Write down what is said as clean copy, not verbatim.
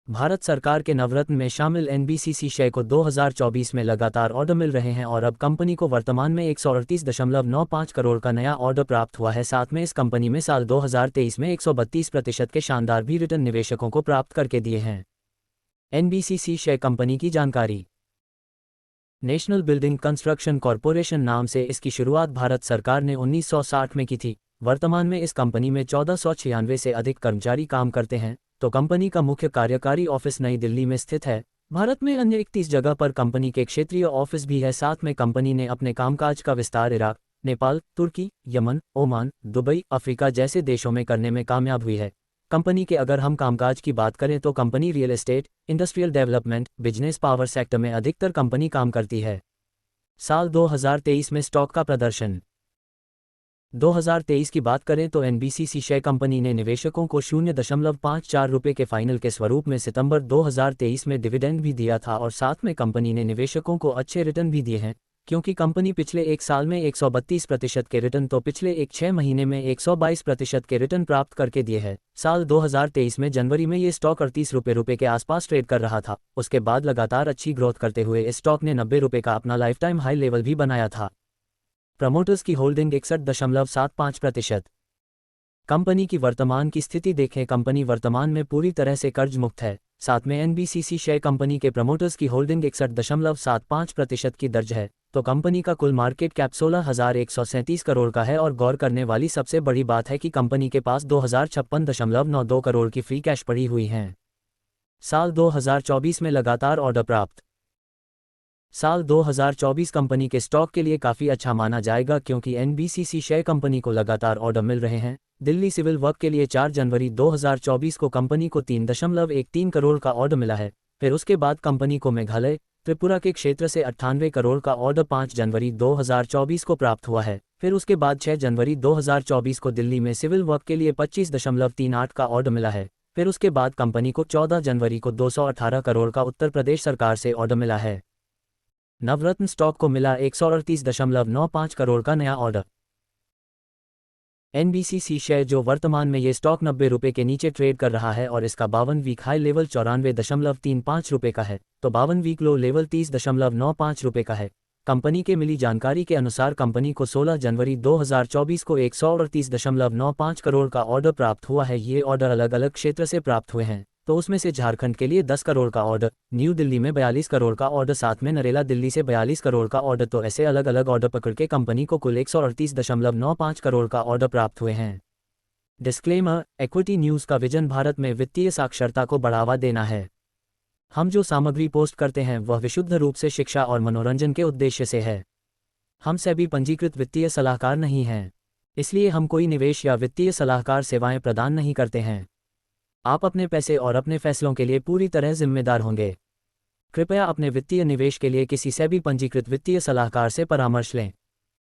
भारत सरकार के नवरत्न में शामिल एनबीसीसी शेयर को 2024 में लगातार ऑर्डर मिल रहे हैं और अब कंपनी को वर्तमान में 138.95 करोड़ का नया ऑर्डर प्राप्त हुआ है। साथ में इस कंपनी में साल 2023 में 132% के शानदार भी रिटर्न निवेशकों को प्राप्त करके दिए हैं। एनबीसीसी शेयर कंपनी की जानकारी। नेशनल बिल्डिंग कंस्ट्रक्शन कॉरपोरेशन नाम से इसकी शुरुआत भारत सरकार ने 1960 में की थी। वर्तमान में इस कंपनी में 1496 से अधिक कर्मचारी काम करते हैं, तो कंपनी का मुख्य कार्यकारी ऑफिस नई दिल्ली में स्थित है। भारत में अन्य 31 जगह पर कंपनी के क्षेत्रीय ऑफिस भी है। साथ में कंपनी ने अपने कामकाज का विस्तार इराक, नेपाल, तुर्की, यमन, ओमान, दुबई, अफ्रीका जैसे देशों में करने में कामयाब हुई है। कंपनी के अगर हम कामकाज की बात करें तो company real estate, industrial development, business, power sector में अधिकतर कंपनी काम करती है। साल 2023 में स्टॉक का प्रदर्शन। 2023 की बात करें तो एनबीसीसी शेयर कंपनी ने निवेशकों को 0.54 रुपये के फाइनल के स्वरूप में सितंबर 2023 में डिविडेंड भी दिया था और साथ में कंपनी ने निवेशकों को अच्छे रिटर्न भी दिए हैं। क्योंकि कंपनी पिछले एक साल में 132% के रिटर्न तो पिछले एक 6 महीने में 122% के रिटर्न प्राप्त करके दिए हैं। साल 2023 में जनवरी में ये स्टॉक 38 रुपये के आसपास ट्रेड कर रहा था। उसके बाद लगातार अच्छी ग्रोथ करते हुए इस स्टॉक ने 90 रुपये का अपना लाइफ टाइम हाई लेवल भी बनाया था। प्रमोटर्स की होल्डिंग 61.75%। कंपनी की वर्तमान की स्थिति देखें। कंपनी वर्तमान में पूरी तरह से कर्ज मुक्त है। साथ में एनबीसीसी शेयर कंपनी के प्रमोटर्स की होल्डिंग 61.75% की दर्ज है, तो कंपनी का कुल मार्केट कैप 16,137 करोड़ का है। और गौर करने वाली सबसे बड़ी बात है कि कंपनी के पास 2056.92 करोड़ की फ्री कैश पड़ी हुई हैं। साल 2024 में लगातार ऑर्डर प्राप्त। साल 2024 कंपनी के स्टॉक के लिए काफ़ी अच्छा माना जाएगा क्योंकि एनबीसीसी शेयर कंपनी को लगातार ऑर्डर मिल रहे हैं। दिल्ली सिविल वर्क के लिए 4 जनवरी 2024 को कंपनी को 3.13 करोड़ का ऑर्डर मिला है। फिर उसके बाद कंपनी को मेघालय, त्रिपुरा के क्षेत्र से 98 करोड़ का ऑर्डर 5 जनवरी 2024 को प्राप्त हुआ है। फिर उसके बाद 6 जनवरी 2024 को दिल्ली में सिविल वर्क के लिए 25.38 का ऑर्डर मिला है। फिर उसके बाद कंपनी को 14 जनवरी को 218 करोड़ का उत्तर प्रदेश सरकार से ऑर्डर मिला है। नवरत्न स्टॉक को मिला 138.95 करोड़ का नया ऑर्डर। एनबीसीसी शेयर जो वर्तमान में ये स्टॉक 90 रुपये के नीचे ट्रेड कर रहा है और इसका 52 वीक हाई लेवल 94.35 रुपये का है, तो 52 वीक लो लेवल 30.95 रुपये का है। कंपनी के मिली जानकारी के अनुसार कंपनी को 16 जनवरी 2024 को 138.95 करोड़ का ऑर्डर प्राप्त हुआ है। ये ऑर्डर अलग अलग क्षेत्र से प्राप्त हुए हैं, तो उसमें से झारखंड के लिए 10 करोड़ का ऑर्डर, न्यू दिल्ली में 42 करोड़ का ऑर्डर, साथ में नरेला दिल्ली से 42 करोड़ का ऑर्डर। तो ऐसे अलग अलग ऑर्डर पकड़ के कंपनी को कुल 138.95 करोड़ का ऑर्डर प्राप्त हुए हैं। डिस्क्लेमर, इक्विटी न्यूज़ का विजन भारत में वित्तीय साक्षरता को बढ़ावा देना है। हम जो सामग्री पोस्ट करते हैं वह विशुद्ध रूप से शिक्षा और मनोरंजन के उद्देश्य से है। हम सेबी पंजीकृत वित्तीय सलाहकार नहीं हैं, इसलिए हम कोई निवेश या वित्तीय सलाहकार सेवाएं प्रदान नहीं करते हैं। आप अपने पैसे और अपने फैसलों के लिए पूरी तरह जिम्मेदार होंगे। कृपया अपने वित्तीय निवेश के लिए किसी सेबी पंजीकृत वित्तीय सलाहकार से परामर्श लें।